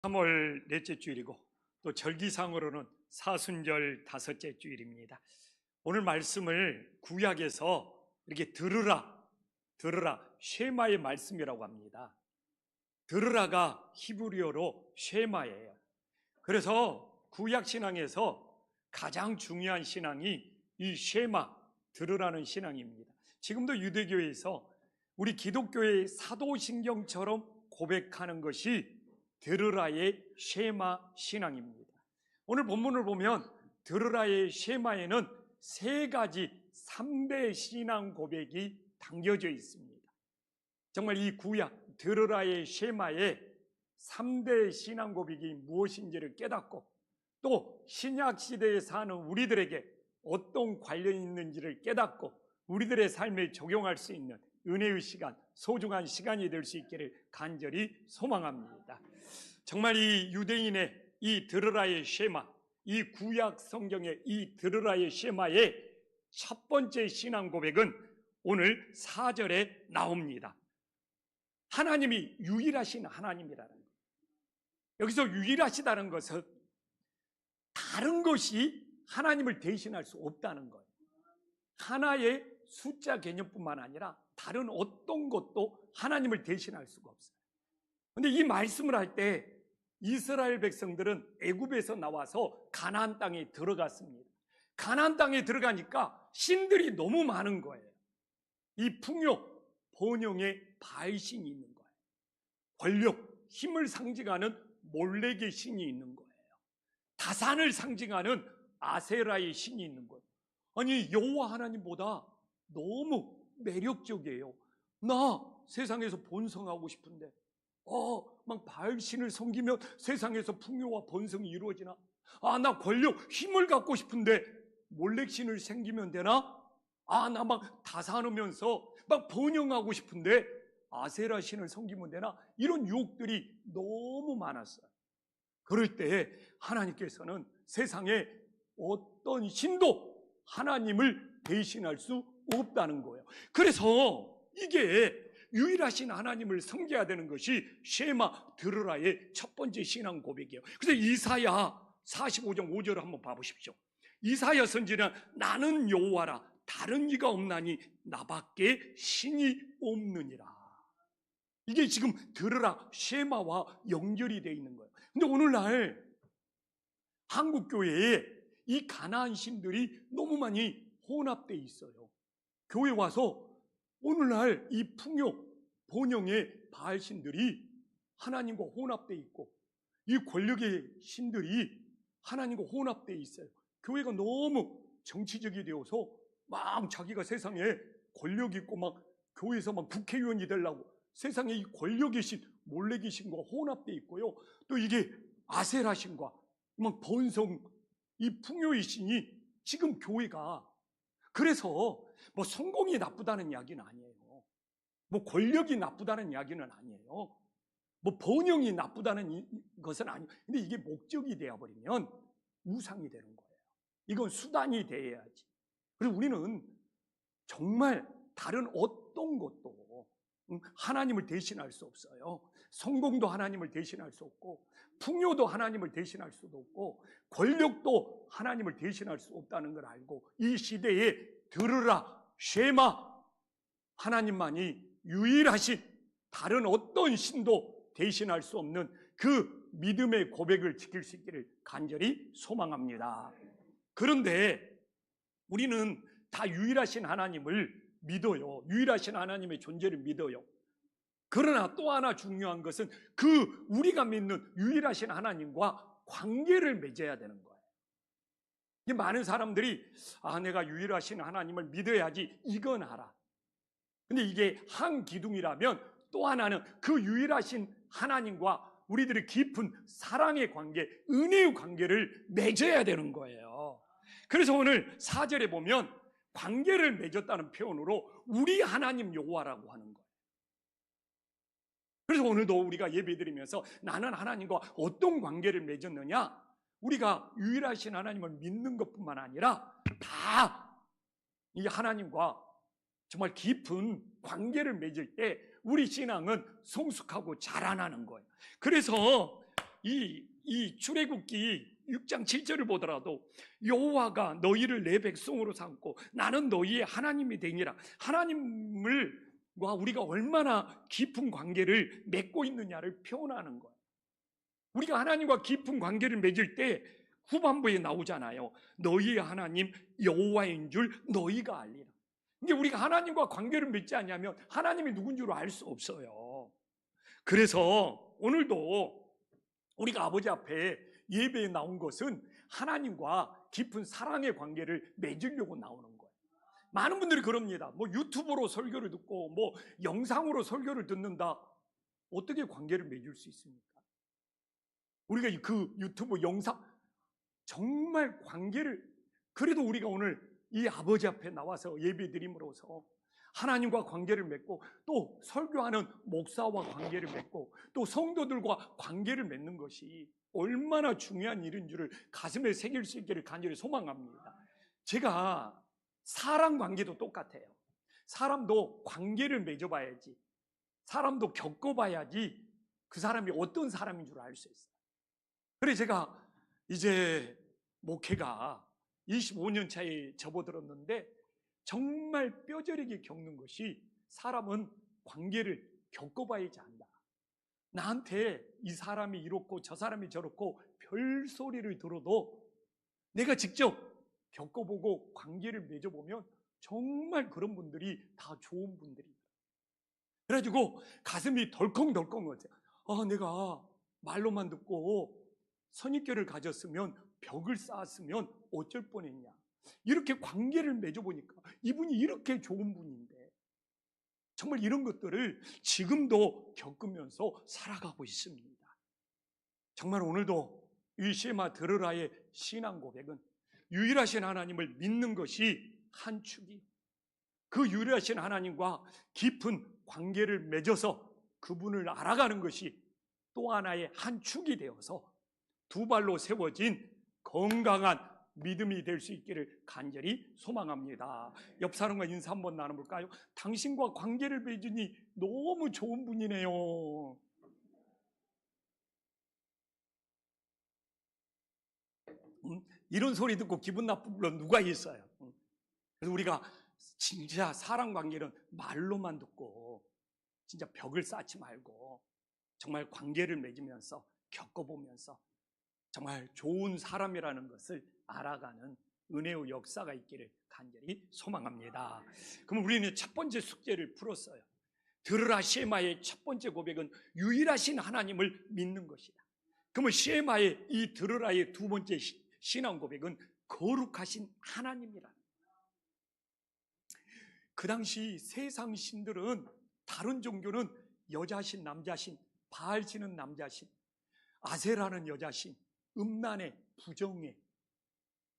3월 넷째 주일이고 또 절기상으로는 사순절 다섯째 주일입니다. 오늘 말씀을 구약에서 이렇게 들으라 쉐마의 말씀이라고 합니다. 들으라가 히브리어로 쉐마예요. 그래서 구약 신앙에서 가장 중요한 신앙이 이 쉐마, 들으라는 신앙입니다. 지금도 유대교에서 우리 기독교의 사도신경처럼 고백하는 것이 들으라의 쉐마 신앙입니다. 오늘 본문을 보면 들으라의 쉐마에는 세 가지 3대 신앙 고백이 담겨져 있습니다. 정말 이 구약 들으라의 쉐마에 3대 신앙 고백이 무엇인지를 깨닫고 또 신약 시대에 사는 우리들에게 어떤 관련이 있는지를 깨닫고 우리들의 삶에 적용할 수 있는 은혜의 시간, 소중한 시간이 될 수 있기를 간절히 소망합니다. 정말 이 유대인의 이 들으라의 쉐마, 이 구약 성경의 이 들으라의 쉐마의 첫 번째 신앙 고백은 오늘 4절에 나옵니다. 하나님이 유일하신 하나님이라는 거예요. 여기서 유일하시다는 것은 다른 것이 하나님을 대신할 수 없다는 거예요. 하나의 숫자 개념뿐만 아니라 다른 어떤 것도 하나님을 대신할 수가 없어요. 그런데 이 말씀을 할 때 이스라엘 백성들은 애굽에서 나와서 가나안 땅에 들어갔습니다. 가나안 땅에 들어가니까 신들이 너무 많은 거예요. 이 풍요, 번영의 바알신이 있는 거예요. 권력, 힘을 상징하는 몰렉의 신이 있는 거예요. 다산을 상징하는 아세라의 신이 있는 거예요. 아니, 여호와 하나님보다 너무 매력적이에요. 나 세상에서 본성하고 싶은데 막 바알신을 섬기면 세상에서 풍요와 번성이 이루어지나? 나 권력, 힘을 갖고 싶은데 몰렉신을 섬기면 되나? 나 막 다산하면서 막 번영하고 싶은데 아세라 신을 섬기면 되나? 이런 유혹들이 너무 많았어요. 그럴 때 하나님께서는 세상에 어떤 신도 하나님을 대신할 수 없다는 거예요. 그래서 이게 유일하신 하나님을 섬겨야 되는 것이 쉐마 들으라의 첫 번째 신앙 고백이에요. 그래서 이사야 45장 5절을 한번 봐보십시오. 이사야 선지자는 나는 여호와라 다른 이가 없나니 나밖에 신이 없느니라. 이게 지금 들으라 쉐마와 연결이 되어 있는 거예요. 근데 오늘날 한국 교회에 이 가나안 신들이 너무 많이 혼합되어 있어요. 교회 와서 오늘날 이 풍요, 번영의 바알신들이 하나님과 혼합되어 있고 이 권력의 신들이 하나님과 혼합되어 있어요. 교회가 너무 정치적이 되어서 막 자기가 세상에 권력 있고 막 교회에서 막 국회의원이 되려고 세상에 이 권력의 신, 몰렉의 신과 혼합되어 있고요. 또 이게 아세라 신과 막 번성, 이 풍요의 신이 지금 교회가 그래서 뭐 성공이 나쁘다는 이야기는 아니에요. 뭐 권력이 나쁘다는 이야기는 아니에요. 뭐 번영이 나쁘다는 것은 아니에요. 근데 이게 목적이 되어버리면 우상이 되는 거예요. 이건 수단이 되어야지. 그래서 우리는 정말 다른 어떤 것도 하나님을 대신할 수 없어요. 성공도 하나님을 대신할 수 없고 풍요도 하나님을 대신할 수도 없고 권력도 하나님을 대신할 수 없다는 걸 알고 이 시대에 들으라 쉐마 하나님만이 유일하신 다른 어떤 신도 대신할 수 없는 그 믿음의 고백을 지킬 수 있기를 간절히 소망합니다. 그런데 우리는 다 유일하신 하나님을 믿어요. 유일하신 하나님의 존재를 믿어요. 그러나 또 하나 중요한 것은 그 우리가 믿는 유일하신 하나님과 관계를 맺어야 되는 거예요. 많은 사람들이 내가 유일하신 하나님을 믿어야지 이건 알아. 근데 이게 한 기둥이라면 또 하나는 그 유일하신 하나님과 우리들의 깊은 사랑의 관계, 은혜의 관계를 맺어야 되는 거예요. 그래서 오늘 4절에 보면 관계를 맺었다는 표현으로 우리 하나님 여호와라고 하는 거예요. 그래서 오늘도 우리가 예배드리면서 나는 하나님과 어떤 관계를 맺었느냐? 우리가 유일하신 하나님을 믿는 것뿐만 아니라 다 이 하나님과 정말 깊은 관계를 맺을 때 우리 신앙은 성숙하고 자라나는 거예요. 그래서 이 출애굽기 6장 7절을 보더라도 여호와가 너희를 내 백성으로 삼고 나는 너희의 하나님이 되니라. 하나님과 우리가 얼마나 깊은 관계를 맺고 있느냐를 표현하는 거예요. 우리가 하나님과 깊은 관계를 맺을 때 후반부에 나오잖아요. 너희의 하나님 여호와인 줄 너희가 알리라. 이게 우리가 하나님과 관계를 맺지 않냐면 하나님이 누군 줄 알 수 없어요. 그래서 오늘도 우리가 아버지 앞에 예배에 나온 것은 하나님과 깊은 사랑의 관계를 맺으려고 나오는 거예요. 많은 분들이 그럽니다. 뭐 유튜브로 설교를 듣고 뭐 영상으로 설교를 듣는다. 어떻게 관계를 맺을 수 있습니까? 우리가 그 유튜브 영상 정말 관계를, 그래도 우리가 오늘 이 아버지 앞에 나와서 예배 드림으로써 하나님과 관계를 맺고 또 설교하는 목사와 관계를 맺고 또 성도들과 관계를 맺는 것이 얼마나 중요한 일인 줄을 가슴에 새길 수 있기를 간절히 소망합니다. 제가 사람 관계도 똑같아요. 사람도 관계를 맺어봐야지, 사람도 겪어봐야지 그 사람이 어떤 사람인 줄 알 수 있어요. 그래서 제가 이제 목회가 25년 차에 접어들었는데 정말 뼈저리게 겪는 것이 사람은 관계를 겪어봐야지 안다. 나한테 이 사람이 이렇고 저 사람이 저렇고 별소리를 들어도 내가 직접 겪어보고 관계를 맺어보면 정말 그런 분들이 다 좋은 분들이다. 그래가지고 가슴이 덜컹덜컹거려요. 내가 말로만 듣고 선입견을 가졌으면, 벽을 쌓았으면 어쩔 뻔했냐. 이렇게 관계를 맺어보니까 이분이 이렇게 좋은 분인데, 정말 이런 것들을 지금도 겪으면서 살아가고 있습니다. 정말 오늘도 이 쉐마 들으라의 신앙 고백은 유일하신 하나님을 믿는 것이 한 축이, 그 유일하신 하나님과 깊은 관계를 맺어서 그분을 알아가는 것이 또 하나의 한 축이 되어서 두 발로 세워진 건강한 믿음이 될 수 있기를 간절히 소망합니다. 옆 사람과 인사 한번 나눠볼까요? 당신과 관계를 맺으니 너무 좋은 분이네요. 이런 소리 듣고 기분 나쁜 분 누가 있어요? 그래서 우리가 진짜 사람 관계는 말로만 듣고 진짜 벽을 쌓지 말고 정말 관계를 맺으면서 겪어보면서 정말 좋은 사람이라는 것을 알아가는 은혜의 역사가 있기를 간절히 소망합니다. 그럼 우리는 첫 번째 숙제를 풀었어요. 들으라 쉐마의 첫 번째 고백은 유일하신 하나님을 믿는 것이다. 그러면 쉐마의 이 들으라의 두 번째 신앙 고백은 거룩하신 하나님이라는 거예요. 그 당시 세상 신들은, 다른 종교는 여자신, 남자신, 바알신은 남자신, 아세라는 여자신, 음란의, 부정의,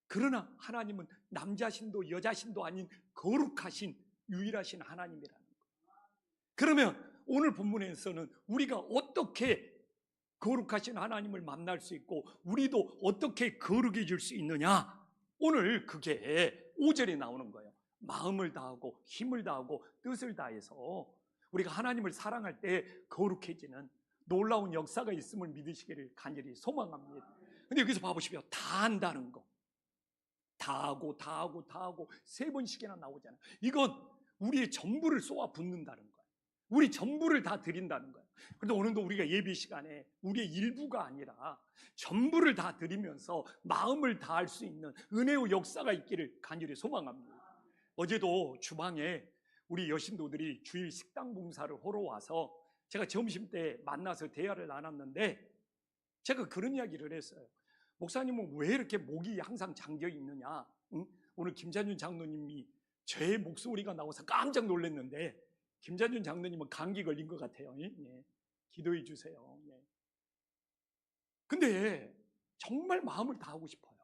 그러나 하나님은 남자신도 여자신도 아닌 거룩하신 유일하신 하나님이라는 거예요. 그러면 오늘 본문에서는 우리가 어떻게 거룩하신 하나님을 만날 수 있고 우리도 어떻게 거룩해질 수 있느냐, 오늘 그게 5절에 나오는 거예요. 마음을 다하고 힘을 다하고 뜻을 다해서 우리가 하나님을 사랑할 때 거룩해지는 놀라운 역사가 있음을 믿으시기를 간절히 소망합니다. 근데 여기서 봐보십시오. 다 한다는 거, 다 하고 세 번씩이나 나오잖아요. 이건 우리의 전부를 쏘아 붓는다는 거예요. 우리 전부를 다 드린다는 거예요. 그런데 오늘도 우리가 예배 시간에 우리의 일부가 아니라 전부를 다 드리면서 마음을 다할 수 있는 은혜의 역사가 있기를 간절히 소망합니다. 어제도 주방에 우리 여신도들이 주일 식당 봉사를 하러 와서 제가 점심 때 만나서 대화를 나눴는데 제가 그런 이야기를 했어요. 목사님은 왜 이렇게 목이 항상 잠겨 있느냐? 응? 오늘 김찬준 장로님이 제 목소리가 나와서 깜짝 놀랐는데 김찬준 장로님은 감기 걸린 것 같아요. 예? 기도해 주세요. 예. 근데 정말 마음을 다하고 싶어요.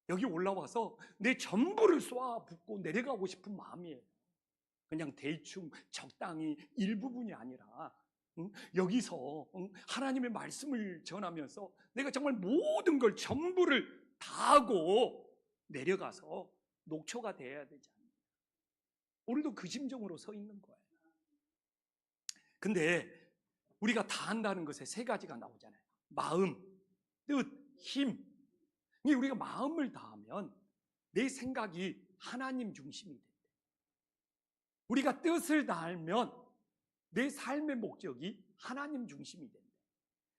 여기 올라와서 내 전부를 쏘아 붓고 내려가고 싶은 마음이에요. 그냥 대충 적당히 일부분이 아니라 여기서 하나님의 말씀을 전하면서 내가 정말 모든 걸 전부를 다하고 내려가서 녹초가 되어야 되지 않나요? 오늘도 그 심정으로 서 있는 거예요. 근데 우리가 다 한다는 것에 세 가지가 나오잖아요. 마음, 뜻, 힘. 이게 우리가 마음을 다하면 내 생각이 하나님 중심이 된다. 우리가 뜻을 다하면 내 삶의 목적이 하나님 중심이 된다.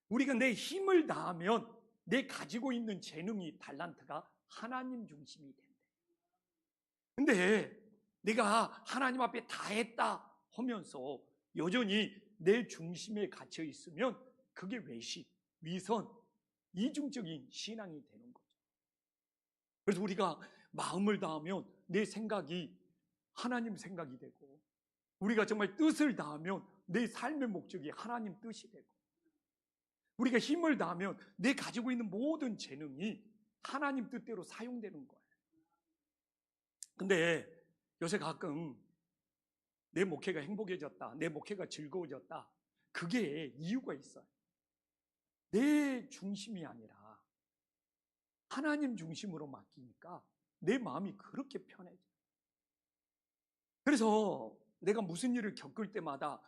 우리가 내 힘을 다하면 내 가지고 있는 재능이, 달란트가 하나님 중심이 된다. 근데 내가 하나님 앞에 다 했다 하면서 여전히 내 중심에 갇혀 있으면 그게 외식, 위선, 이중적인 신앙이 되는 거죠. 그래서 우리가 마음을 다하면 내 생각이 하나님 생각이 되고, 우리가 정말 뜻을 다하면 내 삶의 목적이 하나님 뜻이 되고, 우리가 힘을 다하면 내 가지고 있는 모든 재능이 하나님 뜻대로 사용되는 거예요. 근데 요새 가끔 내 목회가 행복해졌다, 내 목회가 즐거워졌다, 그게 이유가 있어요. 내 중심이 아니라 하나님 중심으로 맡기니까 내 마음이 그렇게 편해져요. 그래서 내가 무슨 일을 겪을 때마다,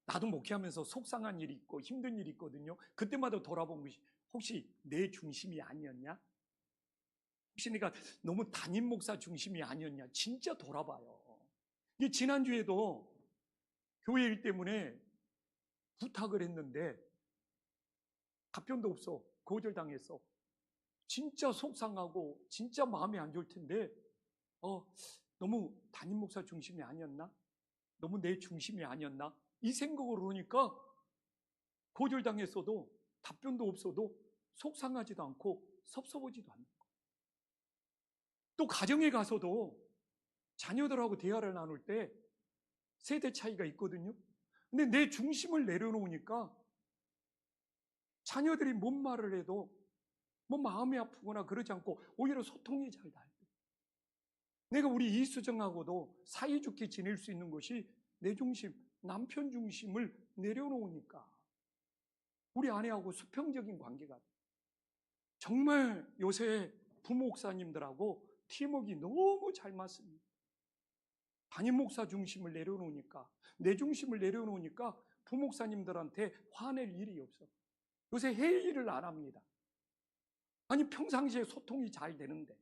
나도 목회하면서 속상한 일이 있고 힘든 일이 있거든요. 그때마다 돌아본 것이, 혹시 내 중심이 아니었냐? 혹시 내가 너무 담임 목사 중심이 아니었냐? 진짜 돌아봐요. 지난주에도 교회 일 때문에 부탁을 했는데 답변도 없어. 거절당했어. 진짜 속상하고 진짜 마음이 안 좋을 텐데 너무 담임 목사 중심이 아니었나? 너무 내 중심이 아니었나? 이 생각으로 하니까 거절당했어도 답변도 없어도 속상하지도 않고 섭섭하지도 않는 거예요. 또 가정에 가서도 자녀들하고 대화를 나눌 때 세대 차이가 있거든요. 근데 내 중심을 내려놓으니까 자녀들이 뭔 말을 해도 뭐 마음이 아프거나 그러지 않고 오히려 소통이 잘 돼. 내가 우리 이수정하고도 사이좋게 지낼 수 있는 것이 내 중심, 남편 중심을 내려놓으니까 우리 아내하고 수평적인 관계가 돼. 정말 요새 부목사님들하고 팀워크가 너무 잘 맞습니다. 담임 목사 중심을 내려놓으니까, 내 중심을 내려놓으니까 부목사님들한테 화낼 일이 없어. 요새 회의를 안 합니다. 아니, 평상시에 소통이 잘 되는데,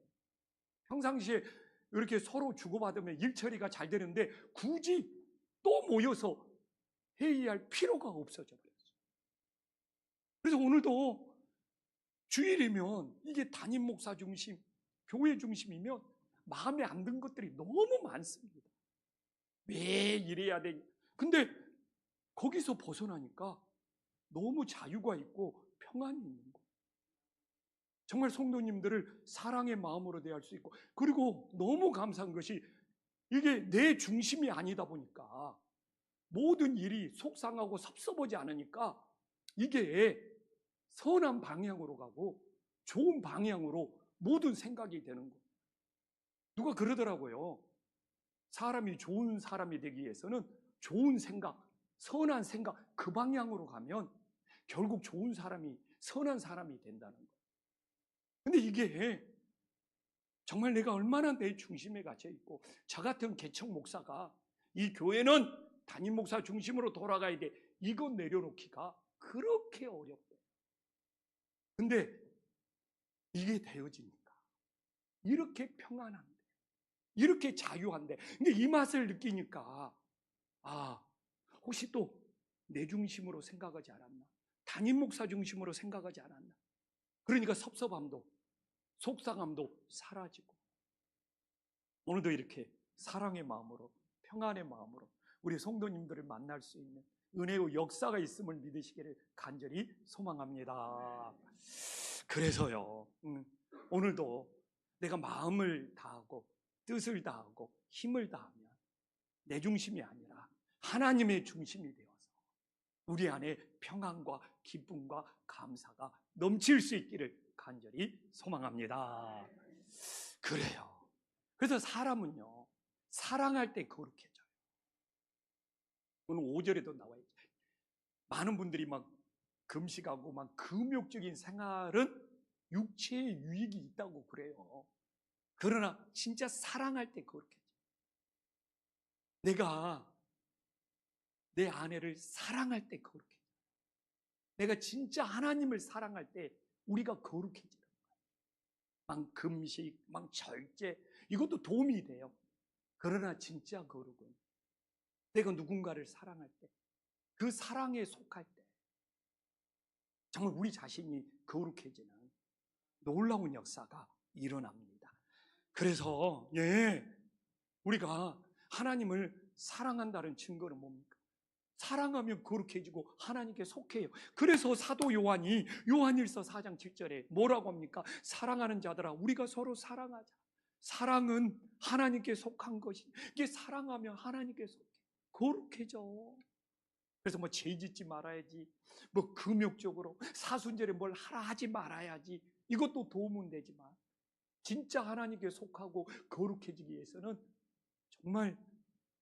평상시에 이렇게 서로 주고받으면 일 처리가 잘 되는데 굳이 또 모여서 회의할 필요가 없어져 버렸어요. 그래서 오늘도 주일이면 이게 담임 목사 중심, 교회 중심이면 마음에 안 든 것들이 너무 많습니다. 왜 이래야 되냐? 근데 거기서 벗어나니까 너무 자유가 있고 평안이 있는 거예요. 정말 성도님들을 사랑의 마음으로 대할 수 있고, 그리고 너무 감사한 것이 이게 내 중심이 아니다 보니까 모든 일이 속상하고 섭섭하지 않으니까 이게 선한 방향으로 가고 좋은 방향으로 모든 생각이 되는 거예요. 누가 그러더라고요. 사람이 좋은 사람이 되기 위해서는 좋은 생각, 선한 생각, 그 방향으로 가면 결국 좋은 사람이, 선한 사람이 된다는 거예요. 근데 이게 정말 내가 얼마나 내 중심에 갇혀 있고, 저 같은 개척 목사가 이 교회는 담임 목사 중심으로 돌아가야 돼, 이거 내려놓기가 그렇게 어렵대요. 근데 이게 되어지니까 이렇게 평안한데, 이렇게 자유한데, 근데 이 맛을 느끼니까 혹시 또 내 중심으로 생각하지 않았나? 담임 목사 중심으로 생각하지 않았나? 그러니까 섭섭함도 속상함도 사라지고, 오늘도 이렇게 사랑의 마음으로, 평안의 마음으로 우리 성도님들을 만날 수 있는 은혜의 역사가 있음을 믿으시기를 간절히 소망합니다. 그래서요, 오늘도 내가 마음을 다하고 뜻을 다하고 힘을 다하면 내 중심이 아니라 하나님의 중심이 되어서 우리 안에 평안과 기쁨과 감사가 넘칠 수 있기를 간절히 소망합니다. 그래요. 그래서 사람은요, 사랑할 때 거룩해져요. 오늘 5절에도 나와 있죠. 많은 분들이 막 금식하고 막 금욕적인 생활은 육체의 유익이 있다고 그래요. 그러나 진짜 사랑할 때 거룩해져요. 내가 내 아내를 사랑할 때 거룩해져요. 내가 진짜 하나님을 사랑할 때 우리가 거룩해지는 거예요. 막 금식, 막 절제, 이것도 도움이 돼요. 그러나 진짜 거룩은 내가 누군가를 사랑할 때, 그 사랑에 속할 때 정말 우리 자신이 거룩해지는 놀라운 역사가 일어납니다. 그래서 우리가 하나님을 사랑한다는 증거는 뭡니까? 사랑하면 거룩해지고 하나님께 속해요. 그래서 사도 요한이 요한일서 4장 7절에 뭐라고 합니까? 사랑하는 자들아, 우리가 서로 사랑하자. 사랑은 하나님께 속한 것이, 이게 사랑하면 하나님께 속해 거룩해져. 그래서 뭐 죄 짓지 말아야지, 뭐 금욕적으로 사순절에 뭘 하라 하지 말아야지, 이것도 도움은 되지만 진짜 하나님께 속하고 거룩해지기 위해서는 정말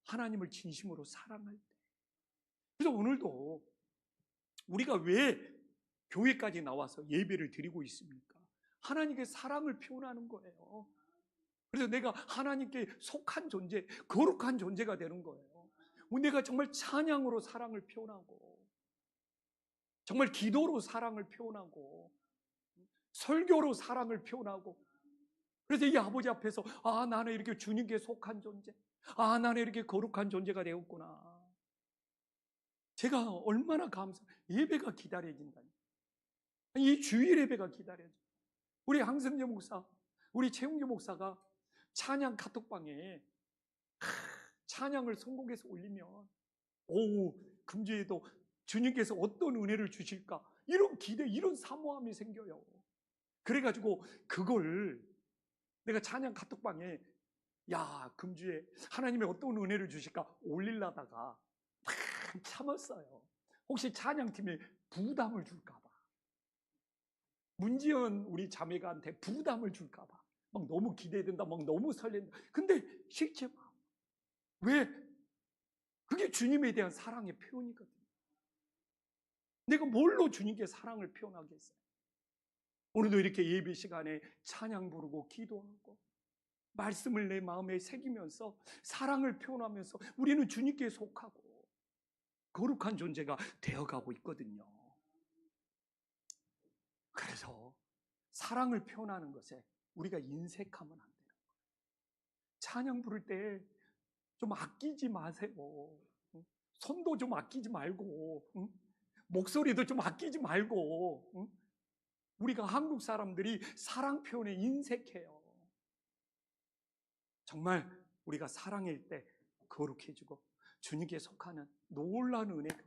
하나님을 진심으로 사랑할 때. 그래서 오늘도 우리가 왜 교회까지 나와서 예배를 드리고 있습니까? 하나님께 사랑을 표현하는 거예요. 그래서 내가 하나님께 속한 존재, 거룩한 존재가 되는 거예요. 내가 정말 찬양으로 사랑을 표현하고, 정말 기도로 사랑을 표현하고, 설교로 사랑을 표현하고, 그래서 이 아버지 앞에서 나는 이렇게 주님께 속한 존재, 나는 이렇게 거룩한 존재가 되었구나. 제가 얼마나 예배가 기다려진다니. 이 주일 예배가 기다려져. 우리 항승재 목사, 우리 최웅규 목사가 찬양 카톡방에 찬양을 선곡해서 올리면 금주에도 주님께서 어떤 은혜를 주실까, 이런 기대, 이런 사모함이 생겨요. 그래가지고 그걸 내가 찬양 카톡방에 금주에 하나님의 어떤 은혜를 주실까 올리려다가 참았어요. 혹시 찬양팀에 부담을 줄까봐, 문지연 우리 자매가한테 부담을 줄까봐 막 너무 기대된다, 막 너무 설렌다. 근데 실제 왜? 그게 주님에 대한 사랑의 표현이거든요. 내가 뭘로 주님께 사랑을 표현하겠어요? 오늘도 이렇게 예배 시간에 찬양 부르고 기도하고 말씀을 내 마음에 새기면서 사랑을 표현하면서 우리는 주님께 속하고 거룩한 존재가 되어가고 있거든요. 그래서 사랑을 표현하는 것에 우리가 인색하면 안 돼요. 찬양 부를 때 좀 아끼지 마세요. 손도 좀 아끼지 말고, 목소리도 좀 아끼지 말고. 우리가 한국 사람들이 사랑 표현에 인색해요. 정말 우리가 사랑일 때 거룩해지고 주님께 속하는 놀라운 은혜가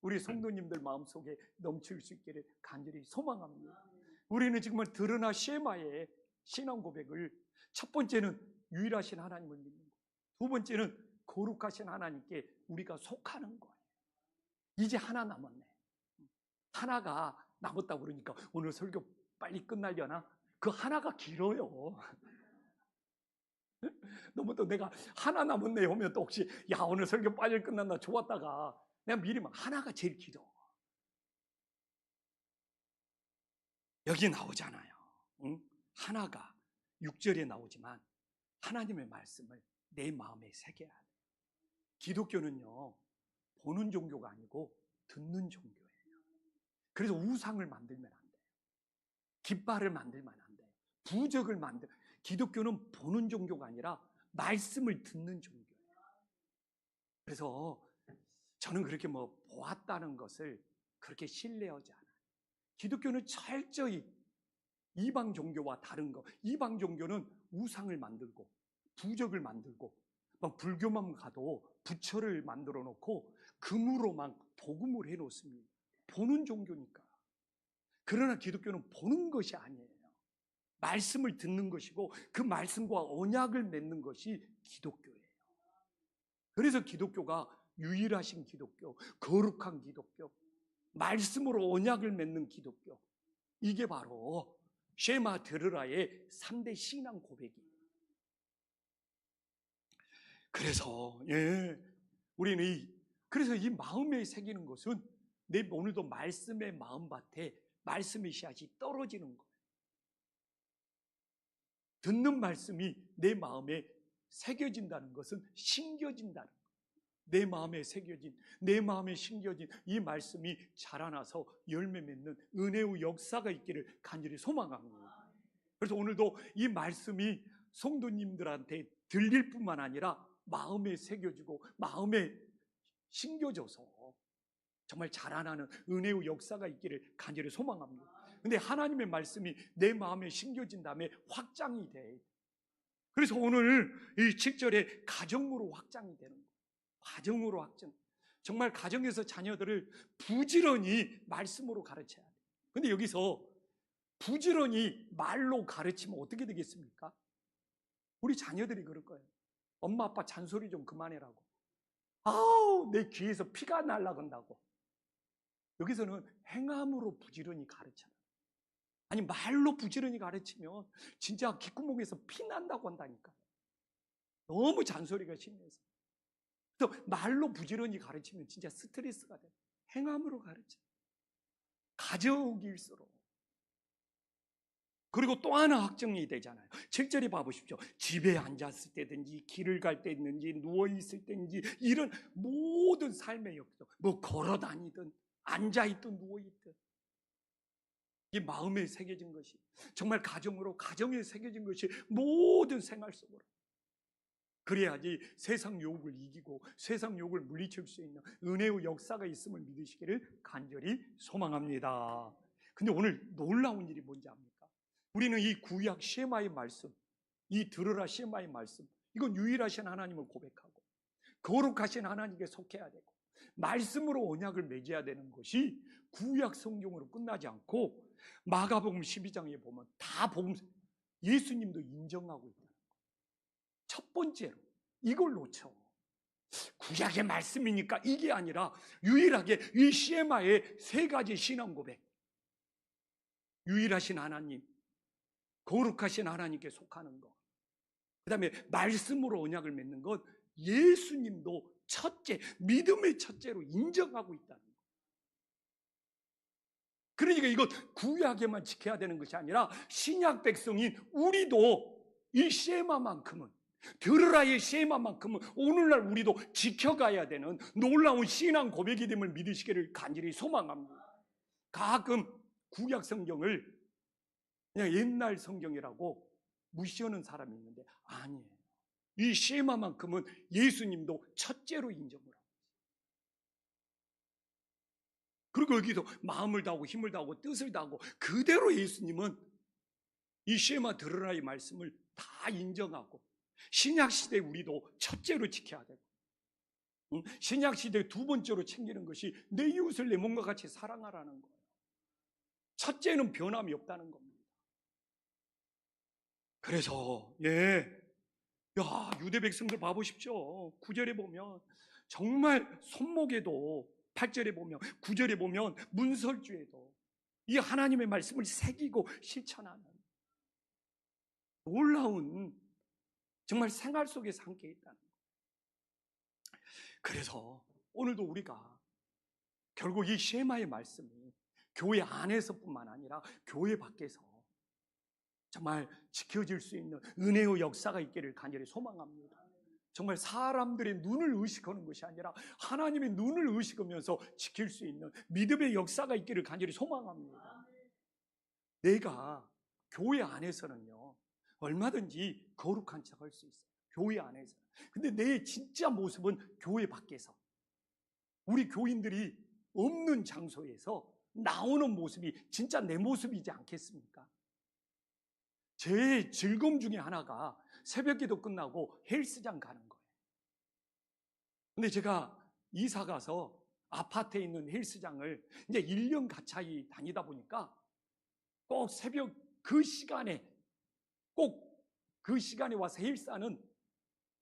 우리 성도님들 마음속에 넘칠 수 있기를 간절히 소망합니다. 우리는 정말 드러나 쉐마의 신앙 고백을, 첫 번째는 유일하신 하나님을 믿는 것, 두 번째는 거룩하신 하나님께 우리가 속하는 거예요. 이제 하나 남았네. 하나가 남았다고 그러니까 오늘 설교 빨리 끝나려나? 그 하나가 길어요. 너무 또 내가 하나 남았네 하면 또 혹시 오늘 설교 빨리 끝난다 좋았다가 내가 미리 막 하나가 제일 길어. 여기 나오잖아요. 하나가 6절에 나오지만 하나님의 말씀을 내 마음에 새겨야 돼. 기독교는요, 보는 종교가 아니고 듣는 종교예요. 그래서 우상을 만들면 안 돼요. 깃발을 만들면 안 돼요. 부적을 기독교는 보는 종교가 아니라 말씀을 듣는 종교예요. 그래서 저는 그렇게 보았다는 것을 그렇게 신뢰하지 않아요. 기독교는 철저히 이방 종교와 다른 거. 이방 종교는 우상을 만들고 부적을 만들고, 막 불교만 가도 부처를 만들어 놓고 금으로 막 도금을 해 놓습니다. 보는 종교니까. 그러나 기독교는 보는 것이 아니에요. 말씀을 듣는 것이고 그 말씀과 언약을 맺는 것이 기독교예요. 그래서 기독교가 유일하신 기독교, 거룩한 기독교, 말씀으로 언약을 맺는 기독교, 이게 바로 쉐마 드르라의 3대 신앙 고백이에요. 그래서 우리는 그래서 이 마음에 새기는 것은 내 오늘도 말씀의 마음밭에 말씀의 씨앗이 떨어지는 거예요. 듣는 말씀이 내 마음에 새겨진다는 것은 심겨진다는 거예요. 내 마음에 새겨진, 내 마음에 심겨진 이 말씀이 자라나서 열매 맺는 은혜의 역사가 있기를 간절히 소망합니다. 그래서 오늘도 이 말씀이 성도님들한테 들릴 뿐만 아니라 마음에 새겨지고 마음에 심겨져서 정말 자라나는 은혜의 역사가 있기를 간절히 소망합니다. 근데 하나님의 말씀이 내 마음에 심겨진 다음에 확장이 돼. 그래서 오늘 이 7절에 가정으로 확장이 되는 거예요. 가정으로 확장. 정말 가정에서 자녀들을 부지런히 말씀으로 가르쳐야 돼요. 근데 여기서 부지런히 말로 가르치면 어떻게 되겠습니까? 우리 자녀들이 그럴 거예요. 엄마 아빠 잔소리 좀 그만해라고. 아우 내 귀에서 피가 날라간다고. 여기서는 행함으로 부지런히 가르쳐요. 아니 말로 부지런히 가르치면 진짜 귓구멍에서 피 난다고 한다니까. 너무 잔소리가 심해서. 또 말로 부지런히 가르치면 진짜 스트레스가 돼요. 행함으로 가르쳐. 가족일수록. 그리고 또 하나 확정이 되잖아요. 7절에 봐보십시오. 집에 앉았을 때든지 길을 갈 때든지 누워있을 때든지 이런 모든 삶의 역도 뭐 걸어다니든 앉아있든 누워있든 이 마음에 새겨진 것이 정말 가정으로 가정에 새겨진 것이 모든 생활 속으로 그래야지 세상 유혹을 이기고 세상 유혹을 물리칠 수 있는 은혜의 역사가 있음을 믿으시기를 간절히 소망합니다. 근데 오늘 놀라운 일이 뭔지 압니까? 우리는 이 구약 셰마의 말씀, 이 들으라 셰마의 말씀, 이건 유일하신 하나님을 고백하고 거룩하신 하나님께 속해야 되고 말씀으로 언약을 맺어야 되는 것이 구약 성경으로 끝나지 않고 마가복음 12장에 보면 다 복음 예수님도 인정하고 있다는 거예요. 첫 번째로 이걸 놓쳐. 구약의 말씀이니까 이게 아니라 유일하게 이 셰마의 세 가지 신앙 고백. 유일하신 하나님, 거룩하신 하나님께 속하는 것. 그 다음에 말씀으로 언약을 맺는 것. 예수님도 첫째, 믿음의 첫째로 인정하고 있다는 것. 그러니까 이것 구약에만 지켜야 되는 것이 아니라 신약 백성인 우리도 이 셰마만큼은 들으라의 셰마만큼은 오늘날 우리도 지켜가야 되는 놀라운 신앙 고백이 됨을 믿으시기를 간절히 소망합니다. 가끔 구약 성경을 그냥 옛날 성경이라고 무시하는 사람이 있는데 아니에요. 이 셰마만큼은 예수님도 첫째로 인정을 하고 그리고 여기서 마음을 다하고 힘을 다하고 뜻을 다하고 그대로 예수님은 이 셰마 들으라의 말씀을 다 인정하고 신약시대 우리도 첫째로 지켜야 되고 신약시대 두 번째로 챙기는 것이 내 이웃을 내 몸과 같이 사랑하라는 거예요. 첫째는 변함이 없다는 겁니다. 그래서 유대 백성들 봐보십시오. 9절에 보면 정말 손목에도 8절에 보면 9절에 보면 문설주에도 이 하나님의 말씀을 새기고 실천하는 놀라운 정말 생활 속에서 함께 있다는 거예요. 그래서 오늘도 우리가 결국 이 셰마의 말씀이 교회 안에서뿐만 아니라 교회 밖에서 정말 지켜질 수 있는 은혜의 역사가 있기를 간절히 소망합니다. 정말 사람들의 눈을 의식하는 것이 아니라 하나님의 눈을 의식하면서 지킬 수 있는 믿음의 역사가 있기를 간절히 소망합니다. 내가 교회 안에서는요 얼마든지 거룩한 척 할 수 있어요. 교회 안에서. 근데 내 진짜 모습은 교회 밖에서 우리 교인들이 없는 장소에서 나오는 모습이 진짜 내 모습이지 않겠습니까? 제 즐거움 중에 하나가 새벽기도 끝나고 헬스장 가는 거예요. 근데 제가 이사 가서 아파트에 있는 헬스장을 이제 1년 가까이 다니다 보니까 꼭 새벽 그 시간에 와서 헬스하는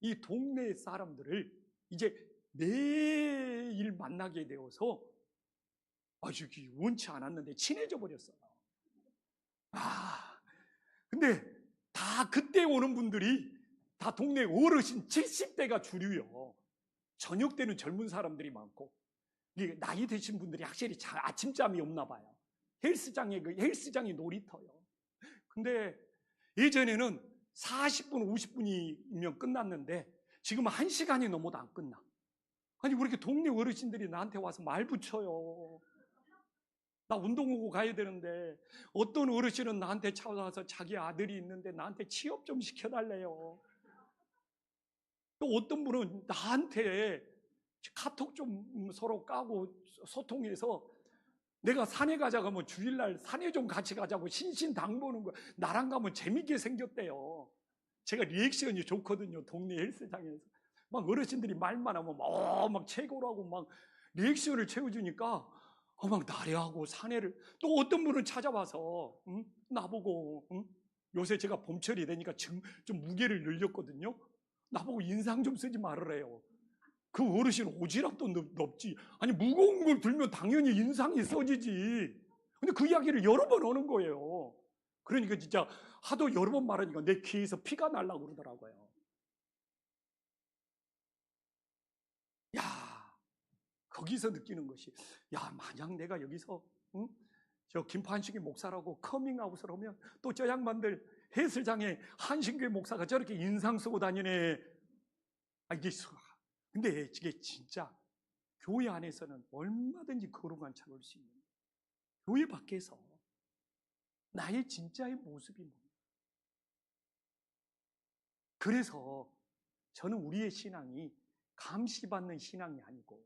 이 동네 사람들을 이제 매일 만나게 되어서 아주 원치 않았는데 친해져 버렸어요. 근데 다 그때 오는 분들이 다 동네 어르신 70대가 주류요. 저녁 때는 젊은 사람들이 많고 나이 드신 분들이 확실히 아침잠이 없나 봐요. 헬스장이 놀이터요. 근데 예전에는 40분, 50분이면 끝났는데 지금은 1시간이 넘어도 안 끝나. 아니, 왜 이렇게 동네 어르신들이 나한테 와서 말 붙여요? 나 운동하고 가야 되는데 어떤 어르신은 나한테 찾아와서 자기 아들이 있는데 나한테 취업 좀 시켜달래요. 또 어떤 분은 나한테 카톡 좀 서로 까고 소통해서 내가 산에 가자고 하면 주일날 산에 좀 같이 가자고 신신당부하는 거야. 나랑 가면 재밌게 생겼대요. 제가 리액션이 좋거든요. 동네 헬스장에서. 막 어르신들이 말만 하면 막 최고라고 막 리액션을 채워주니까 막 나래하고 사내를 또 어떤 분은 찾아와서 나보고 요새 제가 봄철이 되니까 좀 무게를 늘렸거든요. 나보고 인상 좀 쓰지 말으래요. 그 어르신 오지랖도 넓지. 아니, 무거운 걸 들면 당연히 인상이 써지지. 근데 그 이야기를 여러 번 하는 거예요. 그러니까 진짜 하도 여러 번 말하니까 내 귀에서 피가 날라고 그러더라고요. 야, 거기서 느끼는 것이, 야, 만약 내가 여기서 저 김판식이 목사라고 커밍아웃을 하면 또 저 양반들 헬스장에 한신교회 목사가 저렇게 인상 쓰고 다니네. 이게 근데 이게 진짜 교회 안에서는 얼마든지 거룩한 척을 수 있는, 교회 밖에서 나의 진짜의 모습이 뭐냐. 그래서 저는 우리의 신앙이 감시받는 신앙이 아니고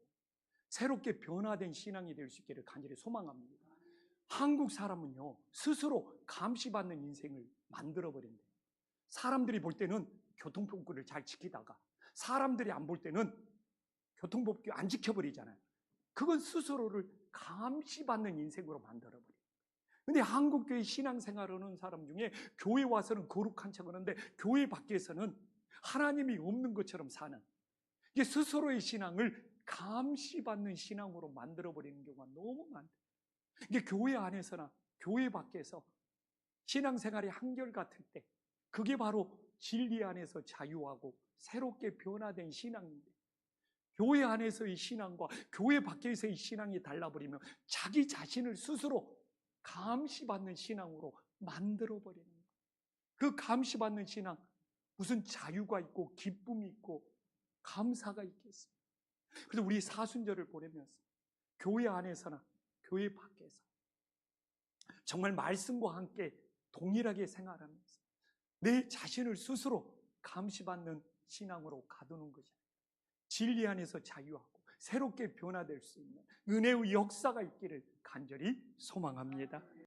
새롭게 변화된 신앙이 될 수 있기를 간절히 소망합니다. 한국 사람은요, 스스로 감시받는 인생을 만들어버린대요. 사람들이 볼 때는 교통법규를 잘 지키다가 사람들이 안 볼 때는 교통법규 안 지켜버리잖아요. 그건 스스로를 감시받는 인생으로 만들어버려요. 근데 한국교회 신앙생활 하는 사람 중에 교회 와서는 거룩한 척 하는데 교회 밖에서는 하나님이 없는 것처럼 사는, 이게 스스로의 신앙을 감시받는 신앙으로 만들어버리는 경우가 너무 많대요. 이게 교회 안에서나 교회 밖에서 신앙생활이 한결같을 때 그게 바로 진리 안에서 자유하고 새롭게 변화된 신앙인데, 교회 안에서의 신앙과 교회 밖에서의 신앙이 달라버리면 자기 자신을 스스로 감시받는 신앙으로 만들어버리는 거예요. 그 감시받는 신앙, 무슨 자유가 있고 기쁨이 있고 감사가 있겠어요. 그래서 우리 사순절을 보내면서 교회 안에서나 교회 밖에서 정말 말씀과 함께 동일하게 생활하면서 내 자신을 스스로 감시받는 신앙으로 가두는 것이 아니라 진리 안에서 자유하고 새롭게 변화될 수 있는 은혜의 역사가 있기를 간절히 소망합니다.